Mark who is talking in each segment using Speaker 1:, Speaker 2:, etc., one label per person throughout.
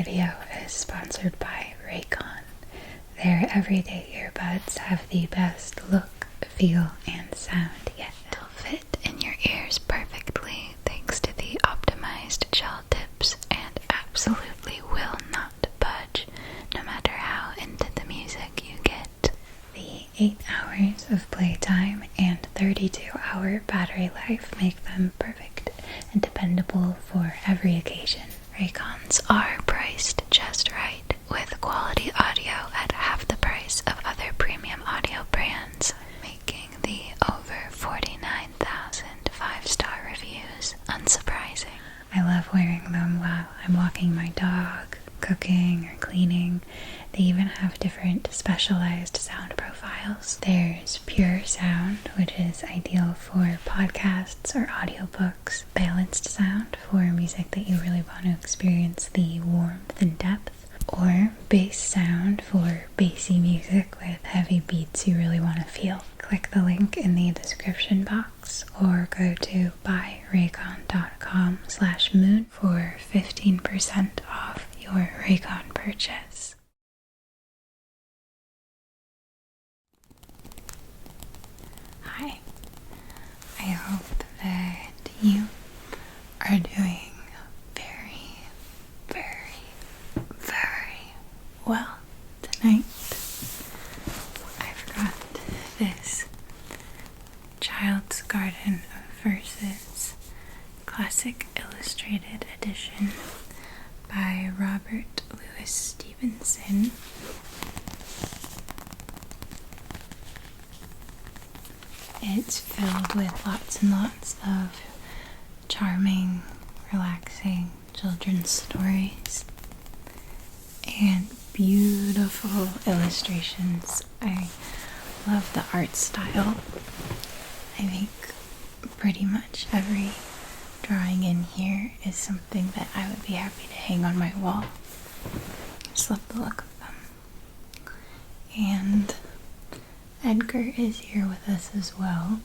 Speaker 1: audio is sponsored by Raycon. Their everyday earbuds have the best look, feel, and sound yet. They'll fit in your ears perfectly thanks to the optimized gel tips and absolutely will not budge no matter how into the music you get. The 8 hours of playtime and 32-hour battery life make them perfect and dependable for every occasion. Raycons are priced just right, with quality audio at half the price of other premium audio brands, making the over 49,000 5-star reviews unsurprising. I love wearing them while I'm walking my dog, cooking, or cleaning. They even have different specialized sound profiles. There's pure sound, which is ideal for podcasts or audiobooks. Balanced sound for music that you really want to experience the warmth and depth. Or bass sound for bassy music with heavy beats you really want to feel. Click the link in the description box or go to buyraycon.com/moon for 15% off your Raycon purchase. Hi, I hope that you are doing very, very, very well tonight. I've got this Child's Garden of Verses Classic Illustrated Edition by Robert Louis Stevenson. It's filled with lots and lots of charming, relaxing children's stories and beautiful illustrations. I love the art style. I think pretty much every drawing in here is something that I would be happy to hang on my wall. Just love the look of them. And Edgar is here with us as well.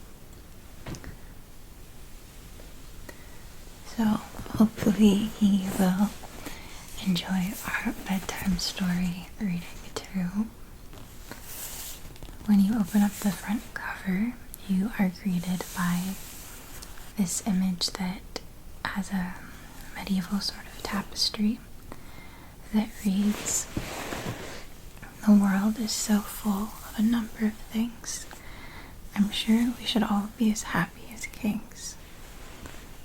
Speaker 1: So hopefully he will enjoy our bedtime story reading through. When you open up the front cover, you are greeted by this image that has a medieval sort of tapestry that reads, "The world is so full of a number of things. I'm sure we should all be as happy as kings."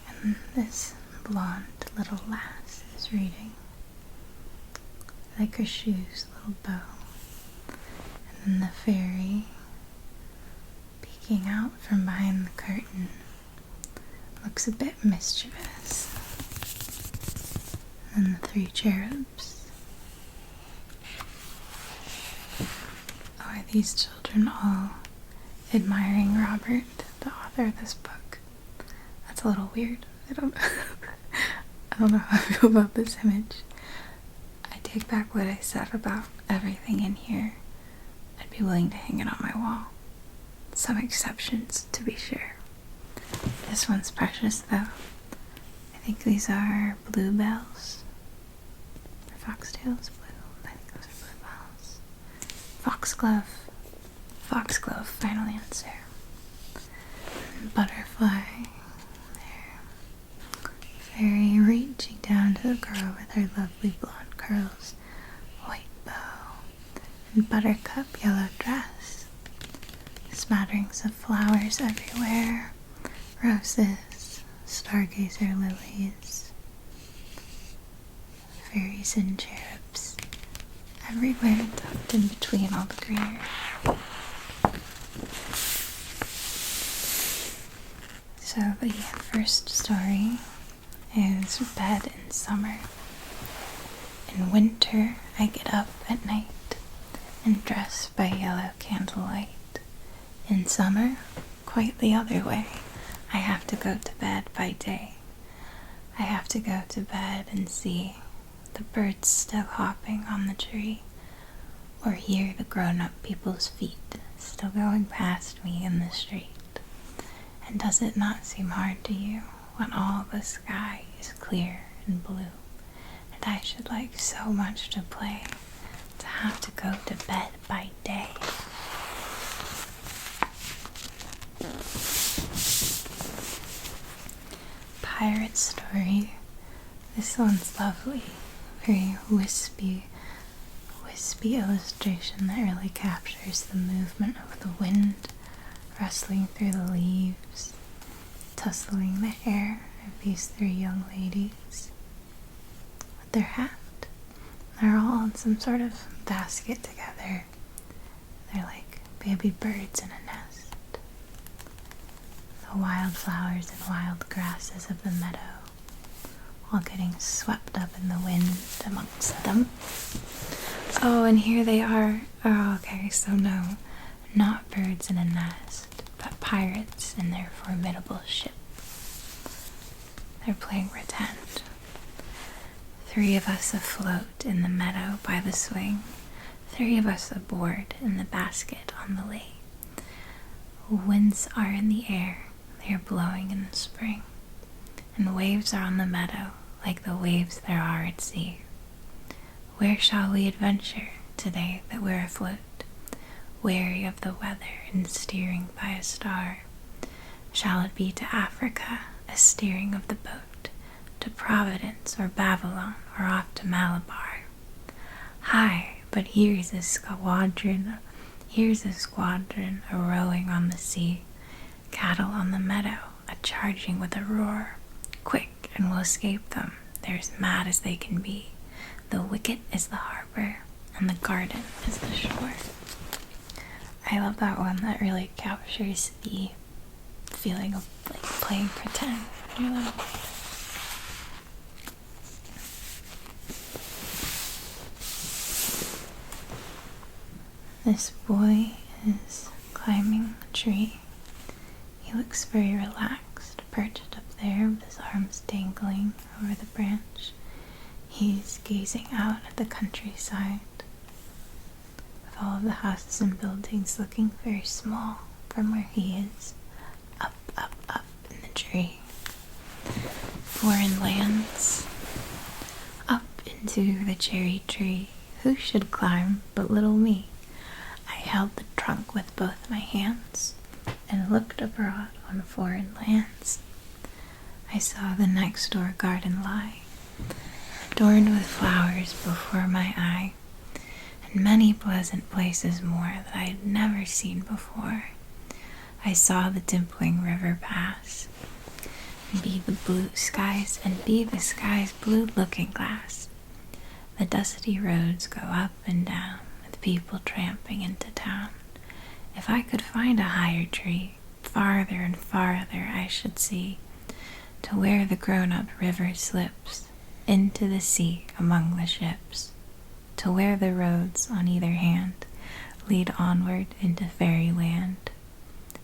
Speaker 1: And this blonde little lass is reading, "Like her shoes, little bow." And then the fairy, peeking out from behind the curtain, looks a bit mischievous. And then the 3 cherubs. Are these children all admiring Robert, the author of this book? That's a little weird. I don't know how I feel about this image. I take back what I said about everything in here. I'd be willing to hang it on my wall. Some exceptions, to be sure. This one's precious, though. I think these are bluebells. Or foxtails? Blue. I think those are bluebells. Foxglove. Foxglove, final answer. And butterfly. There. Fairy reaching down to the girl with her lovely blonde curls. White bow. And buttercup yellow dress. Smatterings of flowers everywhere. Roses. Stargazer lilies. Fairies and cherubs. Everywhere tucked in between all the greenery. So the first story is Bed in Summer. In winter, I get up at night and dress by yellow candlelight. In summer, quite the other way. I have to go to bed by day. I have to go to bed and see the birds still hopping on the tree, or hear the grown-up people's feet still going past me in the street. And does it not seem hard to you when all the sky is clear and blue, And I should like so much to play to have to go to bed by day. Pirate story. This one's lovely. Very wispy illustration that really captures the movement of the wind rustling through the leaves, tussling the hair of these three young ladies with their hat. They're all in some sort of basket together. They're like baby birds in a nest. The wildflowers and wild grasses of the meadow all getting swept up in the wind amongst them. Oh, and here they are. Oh, okay, so no, not birds in a nest, but pirates in their formidable ship. They're playing pretend. Three of us afloat in the meadow by the swing, three of us aboard in the basket on the lake. Winds are in the air, they are blowing in the spring, and waves are on the meadow like the waves there are at sea. Where shall we adventure today that we're afloat, weary of the weather and steering by a star? Shall it be to Africa, a steering of the boat, to Providence or Babylon or off to Malabar? Hi, but here's a squadron a rowing on the sea, cattle on the meadow, a charging with a roar. Quick, and we'll escape them, they're as mad as they can be. The wicket is the harbor, and the garden is the shore. I love that one. That really captures the feeling of like playing pretend, you know? This boy is climbing a tree. He looks very relaxed, perched up there with his arms dangling over the branch. He's gazing out at the countryside, with all of the houses and buildings looking very small from where he is, up in the tree. Foreign lands, up into the cherry tree. Who should climb but little me? I held the trunk with both my hands and looked abroad on foreign lands. I saw the next door garden lie, adorned with flowers before my eye, and many pleasant places more that I had never seen before. I saw the dimpling river pass, and be the sky's blue looking glass. The dusty roads go up and down, with people tramping into town. If I could find a higher tree, farther and farther I should see, to where the grown-up river slips into the sea among the ships, to where the roads on either hand lead onward into fairyland,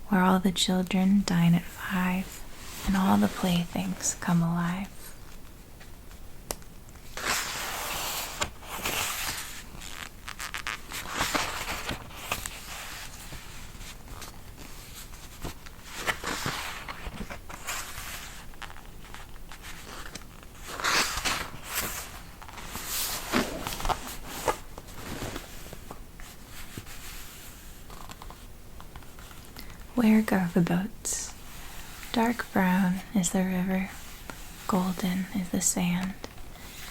Speaker 1: where all the children dine at 5 and all the playthings come alive. Where go the boats? Dark brown is the river, golden is the sand.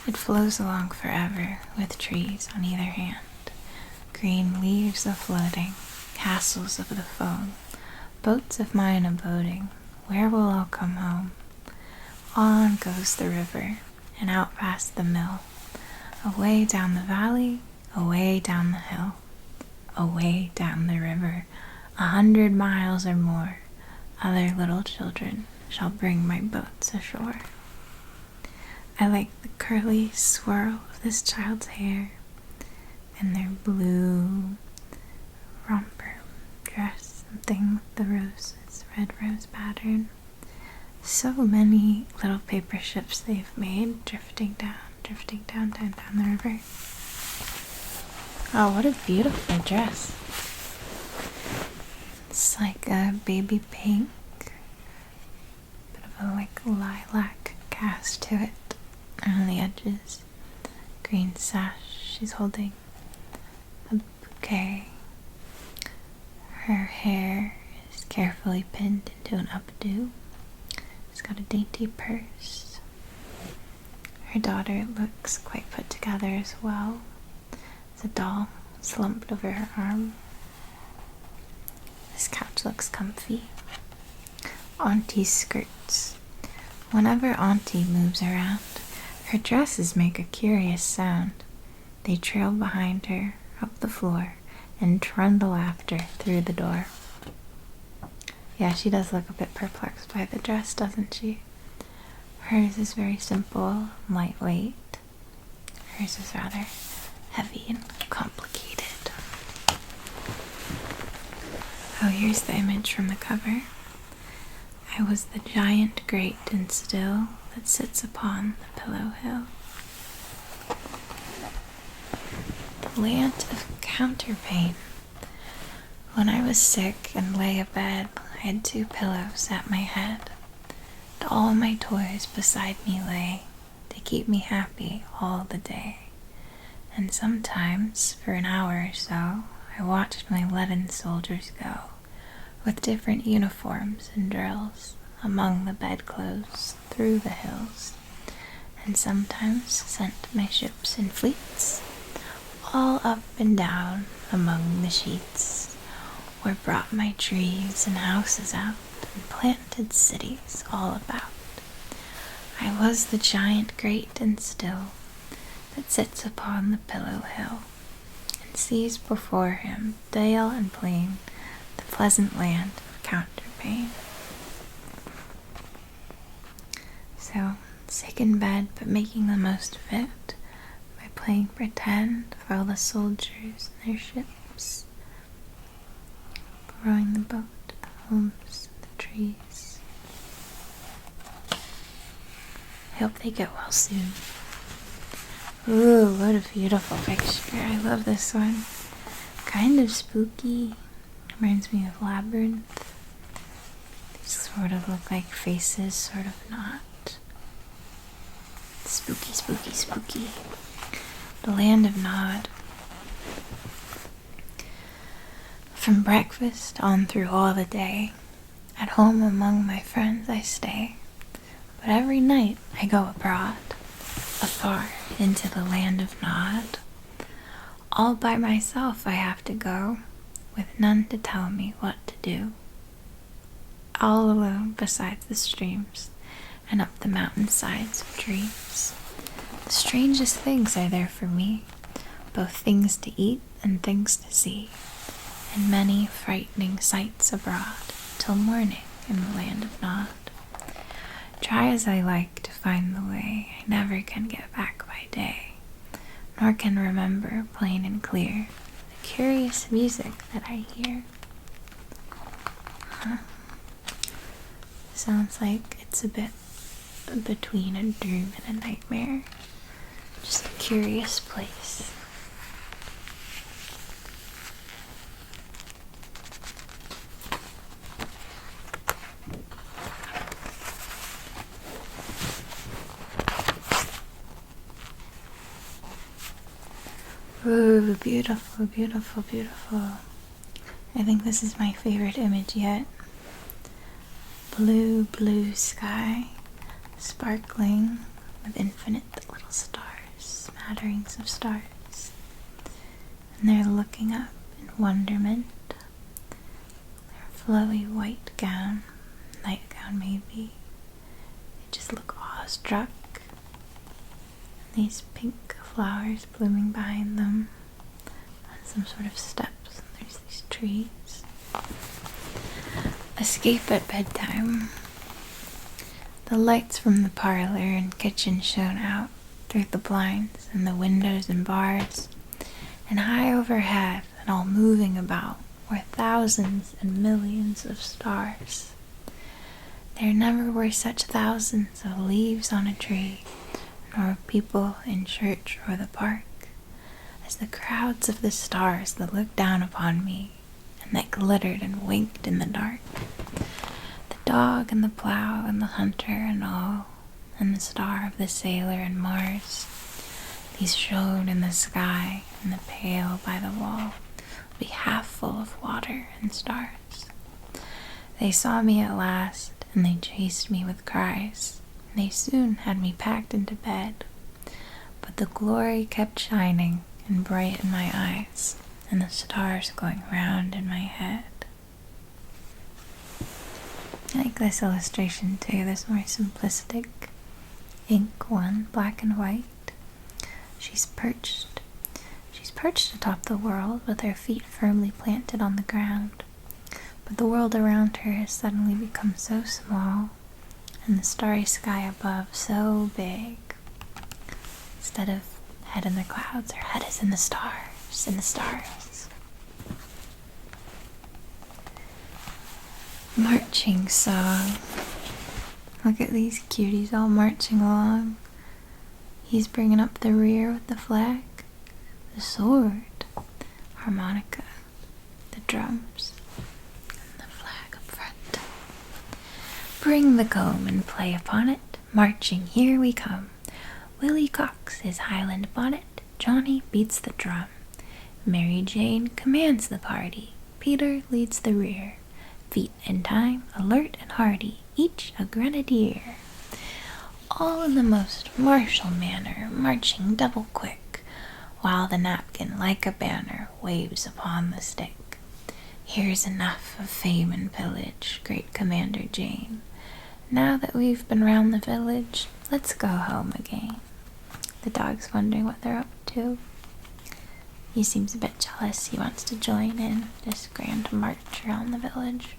Speaker 1: It flows along forever, with trees on either hand, green leaves a-floating, castles of the foam, boats of mine a-boating. Where will all come home? On goes the river, and out past the mill, away down the valley, away down the hill, away down the river, 100 miles or more. Other little children shall bring my boats ashore. I like the curly swirl of this child's hair and their blue romper dress, something with the roses, red rose pattern. So many little paper ships they've made drifting down the river. Oh, what a beautiful dress. It's like a baby pink, bit of a like lilac cast to it on the edges. green sash. She's holding a bouquet. Her hair is carefully pinned into an updo. She's got a dainty purse. Her daughter looks quite put together as well. There's a doll slumped over her arm. This couch looks comfy. Auntie's skirts. Whenever Auntie moves around, her dresses make a curious sound. They trail behind her, up the floor, and trundle after through the door. Yeah, she does look a bit perplexed by the dress, doesn't she? Hers is very simple, lightweight. Hers is rather heavy and complicated. Oh, here's the image from the cover. I was the giant great and still that sits upon the pillow hill. The land of counterpane. When I was sick and lay abed, I had 2 pillows at my head, and all my toys beside me lay to keep me happy all the day. And sometimes, for an hour or so, I watched my leaden soldiers go, with different uniforms and drills, among the bedclothes through the hills, and sometimes sent my ships in fleets, all up and down among the sheets, or brought my trees and houses out, and planted cities all about. I was the giant great and still, that sits upon the pillow hill, and sees before him dale and plain, the pleasant land of counterpane. So, sick in bed, but making the most of it, by playing pretend for all the soldiers and their ships, rowing the boat, the homes, the trees. I hope they get well soon. Ooh, what a beautiful picture. I love this one. Kind of spooky. Reminds me of Labyrinth. These sort of look like faces, sort of not. Spooky, spooky, spooky. The land of Nod. From breakfast on through all the day, at home among my friends I stay. But every night I go abroad, afar into the land of Nod. All by myself I have to go, with none to tell me what to do. All alone beside the streams, and up the mountainsides of dreams. The strangest things are there for me, both things to eat and things to see, and many frightening sights abroad, till morning in the land of Nod. Try as I like to find the way, I never can get back by day, nor can remember plain and clear the curious music that I hear. Sounds like it's a bit between a dream and a nightmare. Just a curious place. Ooh, beautiful, beautiful, beautiful. I think this is my favorite image yet. Blue, blue sky, sparkling with infinite little stars, smatterings of stars. And they're looking up in wonderment. Their flowy white gown, nightgown maybe, they just look awestruck. And these pink flowers blooming behind them on some sort of steps, and there's these trees. Escape at bedtime. The lights from the parlor and kitchen shone out through the blinds and the windows and bars, and high overhead and all moving about were thousands and millions of stars. There never were such thousands of leaves on a tree, nor of people in church or the park, as the crowds of the stars that looked down upon me and that glittered and winked in the dark. The dog and the plow and the hunter and all, and the star of the sailor and Mars, These shone in the sky, and the pail by the wall would be half full of water and stars. They saw me at last, and they chased me with cries, and they soon had me packed into bed. But the glory kept shining and bright in my eyes, and the stars going round in my head. I like this illustration too, this more simplistic ink one, black and white. She's perched atop the world with her feet firmly planted on the ground. But the world around her has suddenly become so small, and the starry sky above so big. Instead of head in the clouds, her head is in the stars, Marching song. Look at these cuties all marching along. He's bringing up the rear with the flag, the sword, harmonica, the drums, and the flag up front. Bring the comb and play upon it, marching here we come. Willie cocks his Highland bonnet, Johnny beats the drum. Mary Jane commands the party, Peter leads the rear. Feet in time, alert and hardy, each a grenadier. All in the most martial manner, marching double quick, while the napkin like a banner waves upon the stick. Here's enough of fame and pillage, great Commander Jane. Now that we've been round the village, let's go home again. The dog's wondering what they're up to. He seems a bit jealous. He wants to join in this grand march around the village.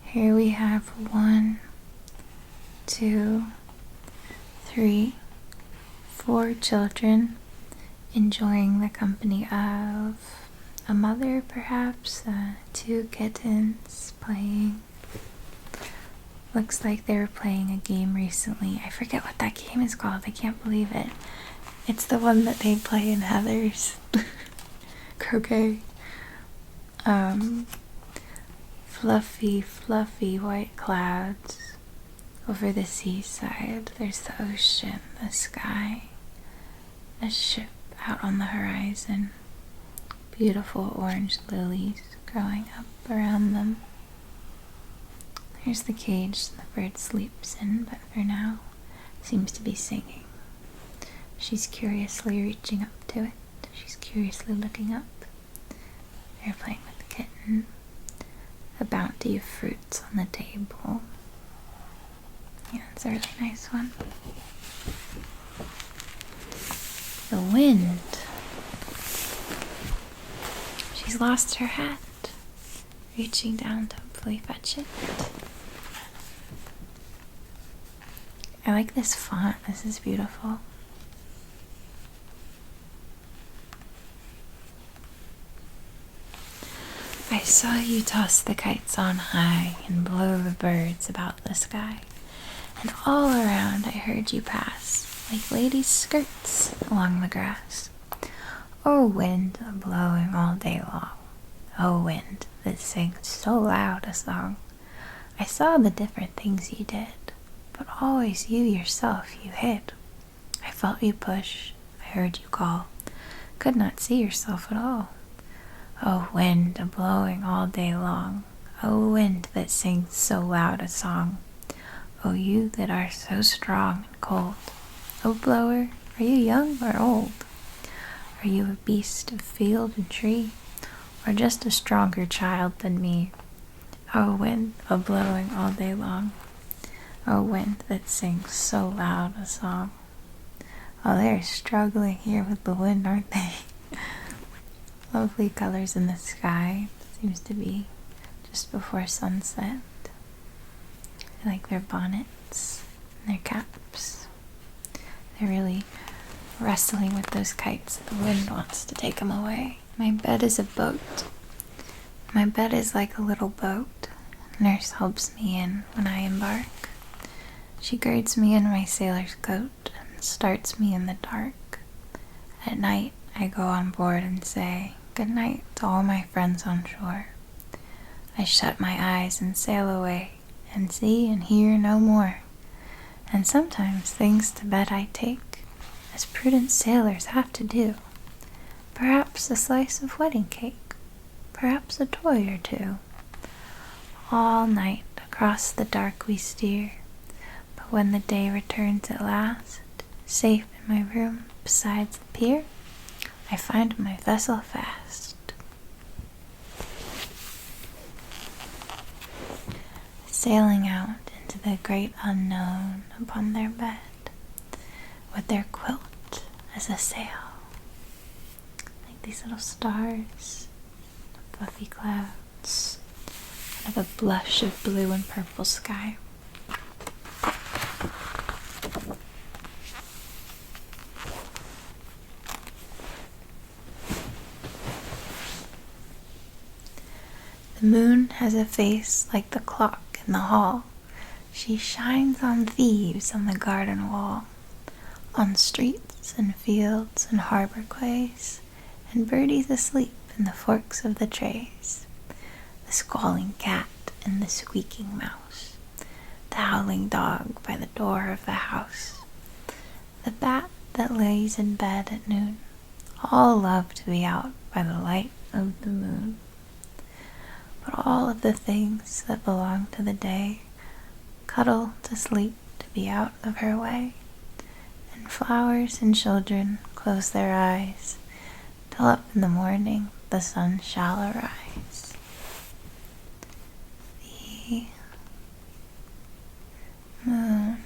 Speaker 1: Here we have 1, 2, 3, 4 children enjoying the company of a mother, perhaps, 2 kittens playing. Looks like they were playing a game recently. I forget what that game is called. I can't believe it. It's the one that they play in Heather's. Croquet. Fluffy, fluffy white clouds over the seaside. There's the ocean, the sky, a ship out on the horizon, beautiful orange lilies growing up around them. Here's the cage the bird sleeps in, but for now seems to be singing. She's curiously reaching up to it. She's curiously looking up. They're playing with the kitten. A bounty of fruits on the table. Yeah, it's a really nice one. The wind. She's lost her hat. Reaching down to hopefully fetch it. I like this font. This is beautiful. I saw you toss the kites on high and blow the birds about the sky, and all around I heard you pass like ladies' skirts along the grass. Oh, wind a-blowing all day long, oh, wind that sings so loud a song. I saw the different things you did, but always you yourself you hid. I felt you push, I heard you call, could not see yourself at all. Oh, wind a-blowing all day long, oh, wind that sings so loud a song. Oh, you that are so strong and cold, oh, blower, are you young or old? Are you a beast of field and tree, or just a stronger child than me? Oh, wind a-blowing all day long, oh, wind that sings so loud a song. Oh, they're struggling here with the wind, aren't they? Lovely colors in the sky. Seems to be just before sunset. I like their bonnets and their caps. They're really wrestling with those kites. The wind wants to take them away. My bed is a boat. My bed is like a little boat. Nurse helps me in when I embark. She girds me in my sailor's coat and starts me in the dark. At night, I go on board and say good night to all my friends on shore. I shut my eyes and sail away and see and hear no more. And sometimes things to bed I take, as prudent sailors have to do. Perhaps a slice of wedding cake, perhaps a toy or two. All night across the dark we steer, but when the day returns at last, safe in my room beside the pier, I find my vessel fast. Sailing out into the great unknown upon their bed, with their quilt as a sail, like these little stars, fluffy clouds, and a blush of blue and purple sky. The moon has a face like the clock in the hall. She shines on thieves on the garden wall, on streets and fields and harbor quays, and birdies asleep in the forks of the trays. The squalling cat and the squeaking mouse, the howling dog by the door of the house, the bat that lays in bed at noon, all love to be out by the light of the moon. But all of the things that belong to the day cuddle to sleep to be out of her way, and flowers and children close their eyes till up in the morning the sun shall arise. The moon.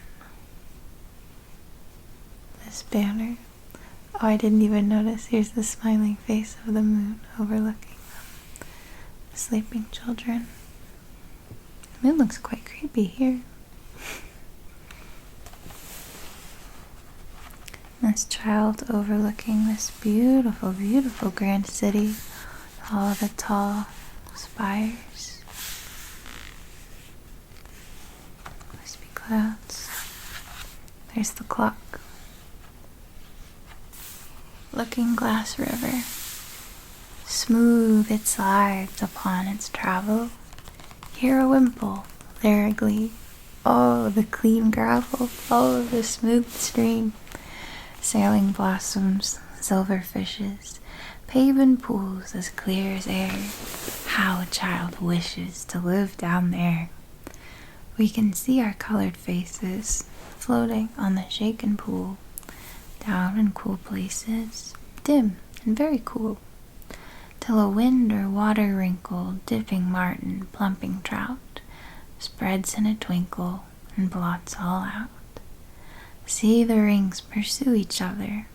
Speaker 1: This banner. Oh, I didn't even notice. Here's the smiling face of the moon overlooking the sleeping children. The moon looks quite creepy here. This child overlooking this beautiful, beautiful grand city, all the tall spires, wispy clouds. There's the clock. Looking glass river, smooth it slides upon its travel. Here a wimple, there a glee. Oh, the clean gravel, oh, the smooth stream. Sailing blossoms, silver fishes, paven pools as clear as air. How a child wishes to live down there. We can see our colored faces floating on the shaken pool, down in cool places, dim and very cool, till a wind or water wrinkle, dipping martin, plumping trout, spreads in a twinkle and blots all out. See the rings pursue each other,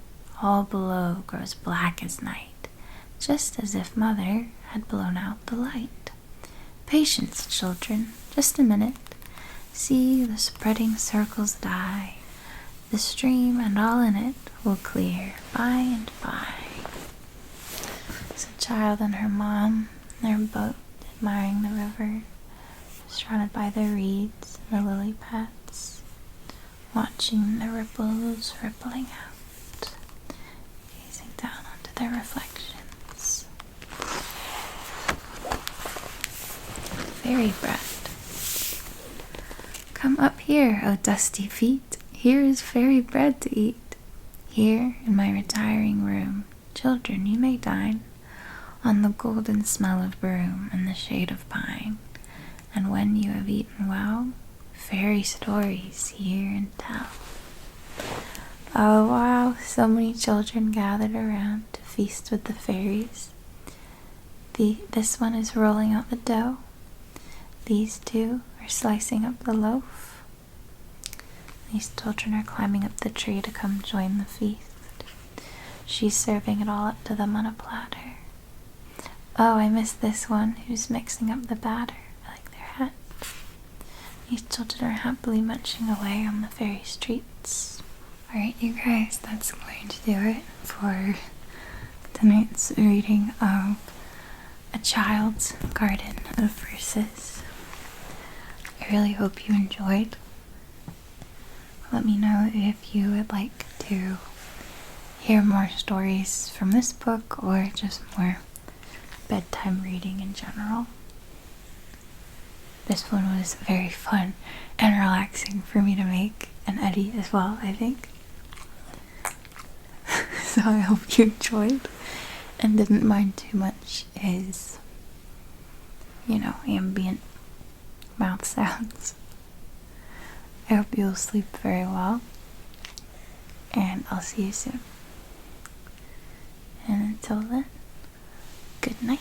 Speaker 1: all below grows black as night, just as if mother had blown out the light. Patience, children, just a minute. See the spreading circles die. The stream and all in it will clear by and by. It's a child and her mom in their boat admiring the river, surrounded by the reeds and the lily pads, watching the ripples rippling out, gazing down onto their reflections. Fairy bread. Come up here, O dusty feet. Here is fairy bread to eat. Here in my retiring room, children, you may dine on the golden smell of broom and the shade of pine. And when you have eaten well, fairy stories hear and tell. Oh wow, so many children gathered around to feast with the fairies. This one is rolling out the dough. These two are slicing up the loaf. These children are climbing up the tree to come join the feast. She's serving it all up to them on a platter. Oh, I missed this one who's mixing up the batter. I like their hat. These children are happily munching away on the fairy streets. Alright, you guys, that's going to do it for tonight's reading of A Child's Garden of Verses. I really hope you enjoyed. let me know if you would like to hear more stories from this book or just more bedtime reading in general. This one was very fun and relaxing for me to make and edit as well, I think. So I hope you enjoyed and didn't mind too much his, ambient mouth sounds. I hope you'll sleep very well, and I'll see you soon. And until then, good night.